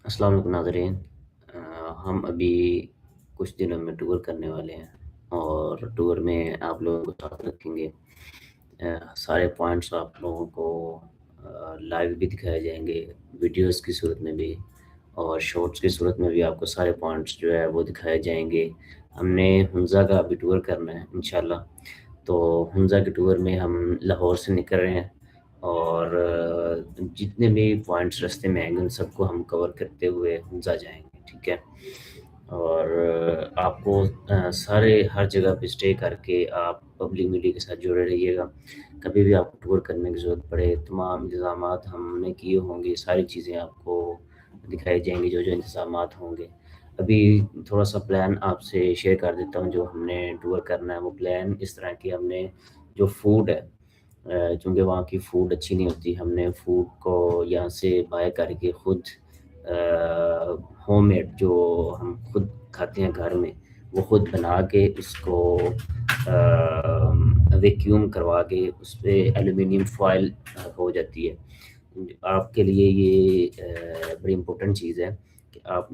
السلام علیکم ناظرین، ہم ابھی کچھ دنوں میں ٹور کرنے والے ہیں اور ٹور میں آپ لوگوں کو ساتھ رکھیں گے۔ سارے پوائنٹس آپ لوگوں کو لائیو بھی دکھائے جائیں گے، ویڈیوز کی صورت میں بھی اور شارٹس کی صورت میں بھی آپ کو سارے پوائنٹس جو ہے وہ دکھائے جائیں گے۔ ہم نے حمزہ کا ابھی ٹور کرنا ہے انشاءاللہ، تو حمزہ کے ٹور میں ہم لاہور سے نکل رہے ہیں اور جتنے بھی پوائنٹس رستے میں آئیں گے ان سب کو ہم کور کرتے ہوئے حمزہ جائیں گے، ٹھیک ہے؟ اور آپ کو سارے ہر جگہ پہ اسٹے کر کے آپ پبلک میڈیا کے ساتھ جڑے رہیے گا۔ کبھی بھی آپ کو ٹور کرنے کی ضرورت پڑے، تمام انتظامات ہم نے کیے ہوں گے، ساری چیزیں آپ کو دکھائی جائیں گی جو جو انتظامات ہوں گے۔ ابھی تھوڑا سا پلان آپ سے شیئر کر دیتا ہوں جو ہم نے ٹور کرنا ہے۔ وہ پلان اس طرح کہ ہم نے جو فوڈ ہے، چونکہ وہاں کی فوڈ اچھی نہیں ہوتی، ہم نے فوڈ کو یہاں سے بائی کر کے خود ہوم میڈ جو ہم خود کھاتے ہیں گھر میں، وہ خود بنا کے اس کو ویکیوم کروا کے اس پہ ایلومینیم فوائل ہو جاتی ہے۔ آپ کے لیے یہ بڑی امپورٹنٹ چیز ہے کہ آپ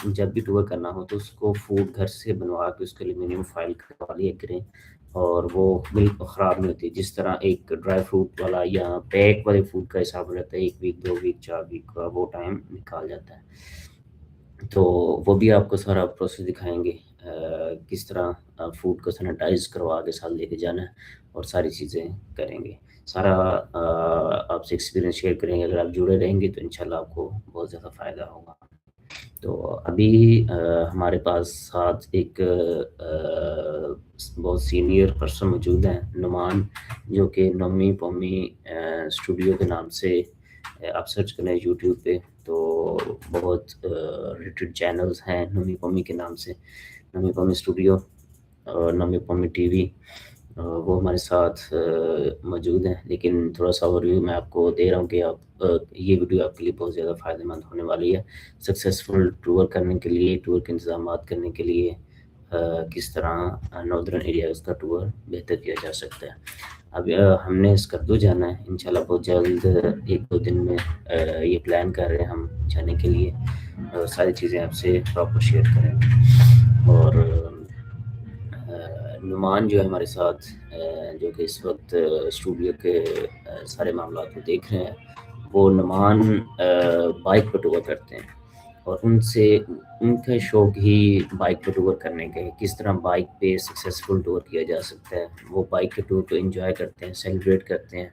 جب بھی ٹور کرنا ہو تو اس کو فوڈ گھر سے بنوا کے اس کے ایلومینیم فائل کروا لیا کریں، اور وہ بالکل خراب نہیں ہوتی۔ جس طرح ایک ڈرائی فروٹ والا یا پیک والے فوڈ کا حساب ہو جاتا ہے، 1 ویک 2 ویک 4 ویک کا وہ ٹائم نکال جاتا ہے، تو وہ بھی آپ کو سارا پروسیس دکھائیں گے، کس طرح فوڈ کو سینیٹائز کروا کے ساتھ لے کے جانا ہے اور ساری چیزیں کریں گے۔ سارا آپ سے ایکسپیرینس شیئر کریں گے۔ اگر آپ جڑے رہیں گے تو انشاءاللہ آپ کو بہت زیادہ فائدہ ہوگا۔ تو ابھی ہمارے پاس ساتھ ایک بہت سینئر پرسن موجود ہیں، نعمان، جو کہ نومی پومی اسٹوڈیو کے نام سے آپ سرچ کریں یوٹیوب پہ تو بہت ریلیٹڈ چینلز ہیں نومی پومی کے نام سے، نومی پومی اسٹوڈیو اور نومی پومی ٹی وی، وہ ہمارے ساتھ موجود ہیں۔ لیکن تھوڑا سا اوورویو میں آپ کو دے رہا ہوں کہ آپ یہ ویڈیو آپ کے لیے بہت زیادہ فائدہ مند ہونے والی ہے، سکسیزفل ٹور کرنے کے لیے، ٹور کے انتظامات کرنے کے لیے، کس طرح ناردرن ایریاز کا ٹور بہتر کیا جا سکتا ہے۔ اب ہم نے اسکردو جانا ہے انشاءاللہ بہت جلد، 1 2 دن میں یہ پلان کر رہے ہیں ہم جانے کے لیے، ساری چیزیں آپ سے پراپر شیئر کریں گے۔ اور نعمان جو ہے ہمارے ساتھ، جو کہ اس وقت اسٹوڈیو کے سارے معاملات کو دیکھ رہے ہیں، وہ نعمان بائک پہ ٹور کرتے ہیں، اور ان کا شوق ہی بائک پہ ٹور کرنے کا ہے، کس طرح بائک پہ سکسیزفل ٹور کیا جا سکتا ہے۔ وہ بائک کے ٹور کو انجوائے کرتے ہیں، سیلیبریٹ کرتے ہیں،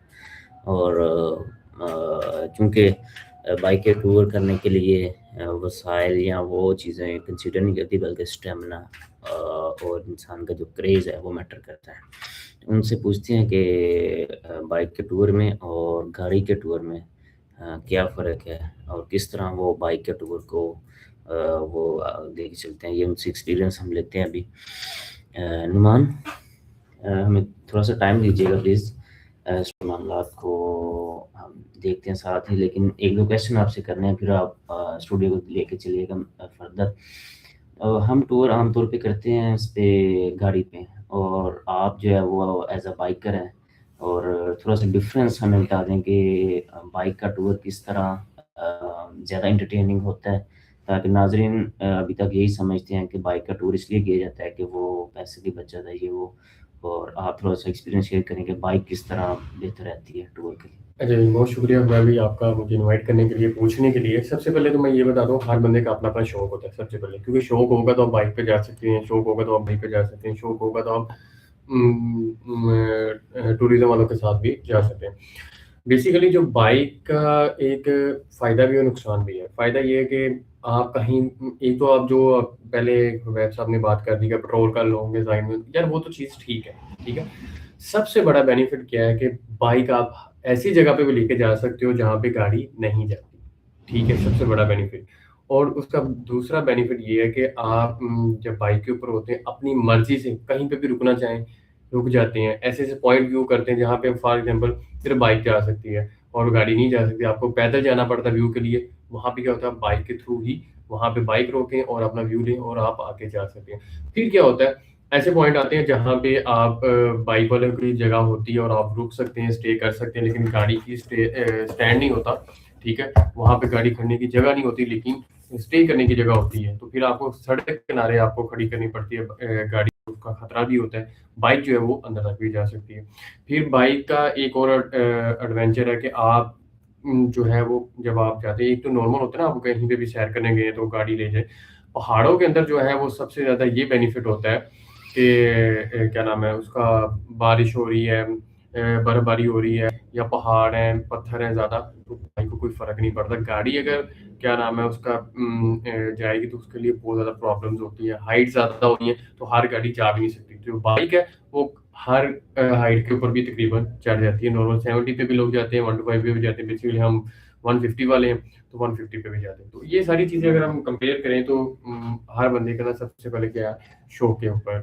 اور چونکہ بائک کے ٹور کرنے کے لیے وسائل یا وہ چیزیں کنسیڈر نہیں کرتی، بلکہ اسٹیمنا اور انسان کا جو کریز ہے وہ میٹر کرتا ہے۔ ان سے پوچھتے ہیں کہ بائک کے ٹور میں اور گاڑی کے ٹور میں کیا فرق ہے، اور کس طرح وہ بائک کے ٹور کو وہ لے کے چلتے ہیں۔ یہ ان سے ایکسپیرینس ہم لیتے ہیں ابھی۔ نعمان، ہمیں تھوڑا سا ٹائم دیجیے گا پلیز، اس معاملات کو ہم دیکھتے ہیں ساتھ ہی، لیکن 1 2 کویشچن آپ سے کرنے ہیں، پھر آپ اسٹوڈیو کو لے کے چلیے گا فردر۔ ہم ٹور عام طور پہ کرتے ہیں اس پہ گاڑی پہ، اور آپ جو ہے وہ ایز اے بائکر ہیں، اور تھوڑا سا ڈفرینس ہمیں بتا دیں کہ بائک کا ٹور کس طرح زیادہ انٹرٹیننگ ہوتا ہے، تاکہ ناظرین ابھی تک یہی سمجھتے ہیں کہ بائک کا ٹور اس لیے کیا جاتا ہے کہ وہ پیسے کی بچت ہے، یہ وہ، اور آپ تھوڑا سا ایکسپیرینس شیئر کریں کہ بائک کس طرح بہتر رہتی ہے ٹور کے لیے۔ اچھا جی، بہت شکریہ میں بھی آپ کا مجھے انوائٹ کرنے کے لیے، پوچھنے کے لیے۔ سب سے پہلے تو میں یہ بتا دوں، ہر بندے کا اپنا اپنا شوق ہوتا ہے سب سے پہلے، کیونکہ شوق ہوگا تو آپ بائک پہ جا سکتے ہیں، شوق ہوگا تو آپ بائک پہ جا سکتے ہیں، شوق ہوگا تو آپ ٹوریزم والوں کے ساتھ بھی جا سکتے ہیں۔ بیسیکلی جو بائک کا ایک فائدہ بھی اور نقصان بھی ہے۔ فائدہ یہ ہے کہ آپ کہیں، ایک تو آپ جو پہلے ویب صاحب نے بات کر دی کہ پیٹرول کا لوگ ڈیزائن میں، یار وہ تو چیز ٹھیک ہے، ٹھیک ہے۔ سب سے بڑا بینیفٹ کیا ہے کہ بائک آپ ایسی جگہ پہ بھی لے کے جا سکتے ہو جہاں پہ گاڑی نہیں جاتی، ٹھیک ہے، سب سے بڑا بینیفٹ۔ اور اس کا دوسرا بینیفٹ یہ ہے کہ آپ جب بائک کے اوپر ہوتے ہیں اپنی مرضی سے کہیں پہ بھی رکنا چاہیں رک جاتے ہیں، ایسے ایسے پوائنٹ ویو کرتے ہیں جہاں پہ فار ایگزامپل صرف بائک جا سکتی ہے اور گاڑی نہیں جا سکتی، آپ کو پیدل جانا پڑتا ہے ویو کے لیے، وہاں پہ کیا ہوتا ہے بائک کے تھرو ہی وہاں پہ بائک روکیں اور اپنا ویو لیں اور آپ آگے جا سکتے ہیں۔ پھر کیا ہوتا ہے، ایسے پوائنٹ آتے ہیں جہاں پہ آپ بائک والوں کی جگہ ہوتی ہے اور آپ رک سکتے ہیں، اسٹے کر سکتے ہیں، لیکن گاڑی کی اسٹینڈ نہیں ہوتا، ٹھیک ہے، وہاں پہ گاڑی کھڑنے کی جگہ نہیں ہوتی، لیکن اسٹے کرنے کی جگہ ہوتی ہے، تو پھر آپ کو سڑک کے کنارے آپ کو کھڑی کرنی پڑتی ہے گاڑی، اس کا خطرہ بھی ہوتا ہے. بائک جو ہے وہ اندر تک بھی جا سکتی ہے. پھر بائک کا ایک اور ایڈونچر ہے کہ آپ جو ہے وہ جب آپ جاتے ہیں، ایک تو نارمل ہوتا ہے نا، آپ کہیں پہ بھی سیر کرنے گئے تو گاڑی لے جائے. پہاڑوں کے اندر جو ہے وہ سب سے زیادہ یہ بینیفٹ ہوتا ہے کہ کیا نام ہے اس کا، بارش ہو رہی ہے، برف باری ہو رہی ہے، یا پہاڑ ہیں، پتھر ہیں زیادہ، تو بھائی کو کوئی فرق نہیں پڑتا. گاڑی اگر کیا نام ہے اس کا جائے گی تو اس کے لیے بہت زیادہ پرابلمز ہوتی ہیں، ہائٹ زیادہ ہوتی ہیں، تو ہر گاڑی جا بھی نہیں سکتی. جو بائک ہے وہ ہر ہائٹ کے اوپر بھی تقریباً چڑھ جاتی ہے. نارمل 70 پہ بھی لوگ جاتے ہیں، 125 پہ بھی جاتے ہیں. بیسیکلی ہم 150 والے ہیں تو 150 پہ بھی جاتے ہیں. تو یہ ساری چیزیں اگر ہم کمپیئر کریں تو ہر بندے کا نا سب سے پہلے کیا شوق کے اوپر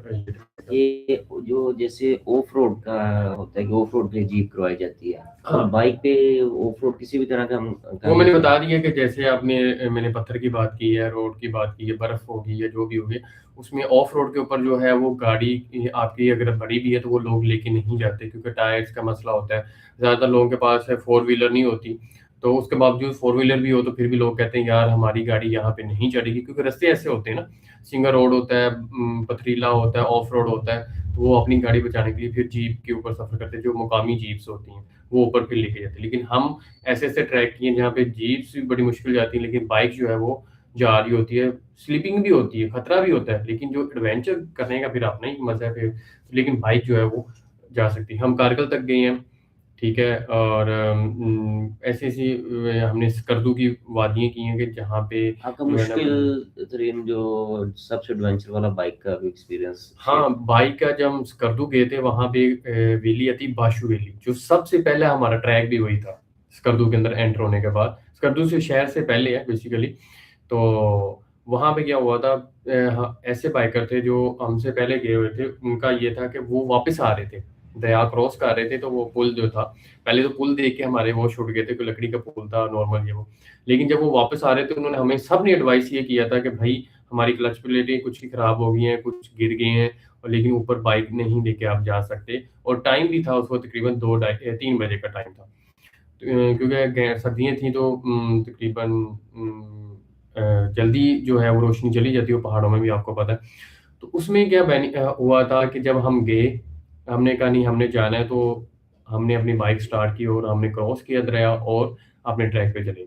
یہ جو جیسے آف روڈ کا ہوتا ہے کہ آف روڈ کے لیے جیپ کروائی جاتی ہے، ہاں. اور بائک پہ آف روڈ کسی بھی طرح کا ہم وہ میں نے بتا دیا کہ جیسے آپ نے میں نے پتھر کی بات کی ہے، روڈ کی بات کی ہے، برف ہوگی یا جو بھی ہوگی، اس میں آف روڈ کے اوپر جو ہے وہ گاڑی آپ کی اگر بڑی بھی ہے تو وہ لوگ لے کے نہیں جاتے، کیونکہ ٹائرس کا مسئلہ ہوتا ہے. زیادہ تر لوگوں کے پاس ہے 4 ویلر نہیں ہوتی، تو اس کے باوجود 4 ویلر بھی ہو تو پھر بھی لوگ کہتے ہیں یار ہماری گاڑی یہاں پہ نہیں چڑھے گی، کیونکہ رستے ایسے ہوتے ہیں نا، سنگل روڈ ہوتا ہے، پتھریلا ہوتا ہے، آف روڈ ہوتا ہے. تو وہ اپنی گاڑی بچانے کے لیے پھر جیپ کے اوپر سفر کرتے ہیں، جو مقامی جیپس ہوتی ہیں وہ اوپر پھر لے کے جاتے ہیں. لیکن ہم ایسے ایسے ٹریک کیے جہاں پہ جیپس بھی بڑی مشکل جاتی ہیں، لیکن بائک جو ہے وہ جا رہی ہوتی ہے. سلیپنگ بھی ہوتی ہے، خطرہ بھی ہوتا ہے، لیکن جو ایڈونچر کرنے کا پھر اپنا ہی مزہ ہے پھر. لیکن بائک جو ہے وہ جا سکتی ہے. ہم کارگل تک گئے ہیں، ٹھیک ہے، اور ایسی ایسی ہم نے اسکردو کی وادیاں کی ہیں کہ جہاں پہ آپ کا جو ہے نا. مشکل ترین جو سب سے ایڈونچر والا بائک کا ایکسپیرینس؟ ہاں، بائک کا جب ہم اسکردو گئے تھے وہاں پہ ویلی آتی باشو ویلی، جو سب سے پہلے ہمارا ٹریک بھی وہی تھا اسکردو کے اندر انٹر ہونے کے بعد. اسکردو سے شہر سے پہلے ہے بیسیکلی. تو وہاں پہ کیا ہوا تھا، ایسے بائکر تھے جو ہم سے پہلے گئے ہوئے تھے، ان کا یہ تھا کہ وہ واپس آ رہے تھے، دریا کراس کر رہے تھے. تو وہ پل جو تھا، پہلے تو پل دیکھ کے ہمارے وہ چھوٹ گئے تھے، کوئی لکڑی کا پل تھا نارمل یہ وہ. لیکن جب وہ واپس آ رہے تھے انہوں نے ہمیں سب نے ایڈوائس یہ کیا تھا کہ بھائی ہماری کلچ پلیٹیں کچھ کی خراب ہو گئی ہیں، کچھ گر گئے ہیں، لیکن اوپر بائک نہیں لے کے آپ جا سکتے. اور ٹائم بھی تھا اس وقت تقریباً 2-3 بجے کا ٹائم تھا، کیونکہ سردیاں تھیں تو تقریباً جلدی جو ہے وہ روشنی چلی جاتی ہے پہاڑوں میں بھی، آپ کو پتہ ہے. تو اس میں کیا ہوا تھا کہ جب ہم گئے، ہم نے کہا نہیں ہم نے جانا ہے، تو ہم نے اپنی بائک سٹارٹ کی اور ہم نے کراس کیا دریا اور اپنے ٹریک پہ چلے.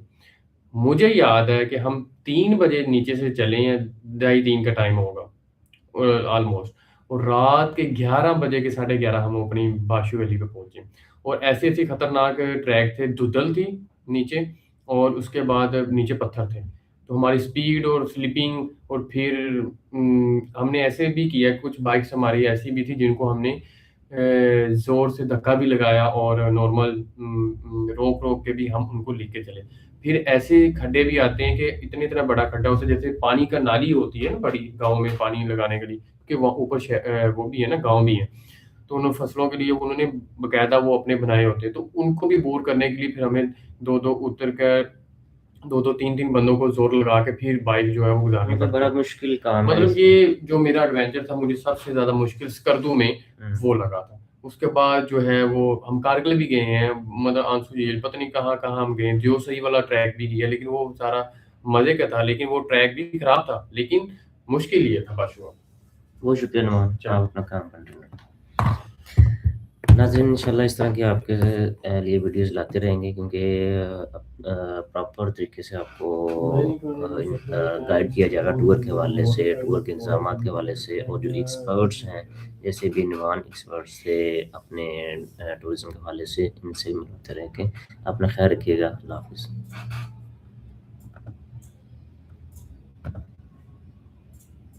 مجھے یاد ہے کہ ہم 3 بجے نیچے سے چلے ہیں، 2:30 کا ٹائم ہوگا آلموسٹ، اور رات کے 11 بجے کے 11:30 ہم اپنی باشو ویلی پہ پہنچے. اور ایسے ایسے خطرناک ٹریک تھے، دھندل تھی نیچے، اور اس کے بعد نیچے پتھر تھے. تو ہماری سپیڈ اور سلپنگ، اور پھر ہم نے ایسے بھی کیا، کچھ بائکس ہماری ایسی بھی تھی جن کو ہم نے زور سے دھکا بھی لگایا اور نارمل روک روک کے بھی ہم ان کو لے کے چلے. پھر ایسے کھڈے بھی آتے ہیں کہ اتنا بڑا کھڈا ہوتا ہے جیسے پانی کا نالی ہوتی ہے نا بڑی، گاؤں میں پانی لگانے کے لیے، کہ وہاں اوپر وہ بھی ہے نا، گاؤں بھی ہے، تو ان فصلوں کے لیے انہوں نے باقاعدہ وہ اپنے بنائے ہوتے ہیں. تو ان کو بھی بور کرنے کے لیے پھر ہمیں دو اتر کر 2-3 بندوں کو زور لگا کے پھر بائک جو ہے وہ گزارنی مطلب پڑتی بڑا ہے. مشکل کام ہے مطلب یہ جو میرا ایڈونچر تھا مجھے سب سے زیادہ مشکل اسکردو میں وہ لگا تھا. اس کے بعد جو ہے وہ ہم کارگل بھی گئے ہیں، مطلب آنسو جھیل، پتہ نہیں کہاں کہاں ہم گئے. جو صحیح والا ٹریک بھی کیا، لیکن وہ سارا مزے کا تھا، لیکن وہ ٹریک بھی خراب تھا، لیکن مشکل یہ تھا باشو. بہت شکریہ نعمان، آپ اپنا کام کنٹینیو کریں. ناظرین انشاءاللہ اس طرح کی آپ کے لیے ویڈیوز لاتے رہیں گے، کیونکہ پراپر طریقے سے آپ کو گائیڈ کیا جائے گا ٹور کے حوالے سے، ٹور کے انتظامات کے حوالے سے، اور جو ایکسپرٹس ہیں جیسے بھی نعمان ایکسپرٹس سے اپنے ٹورزم کے حوالے سے، ان سے ملتے رہیں گے. اپنا خیال رکھیے گا. اللہ حافظ.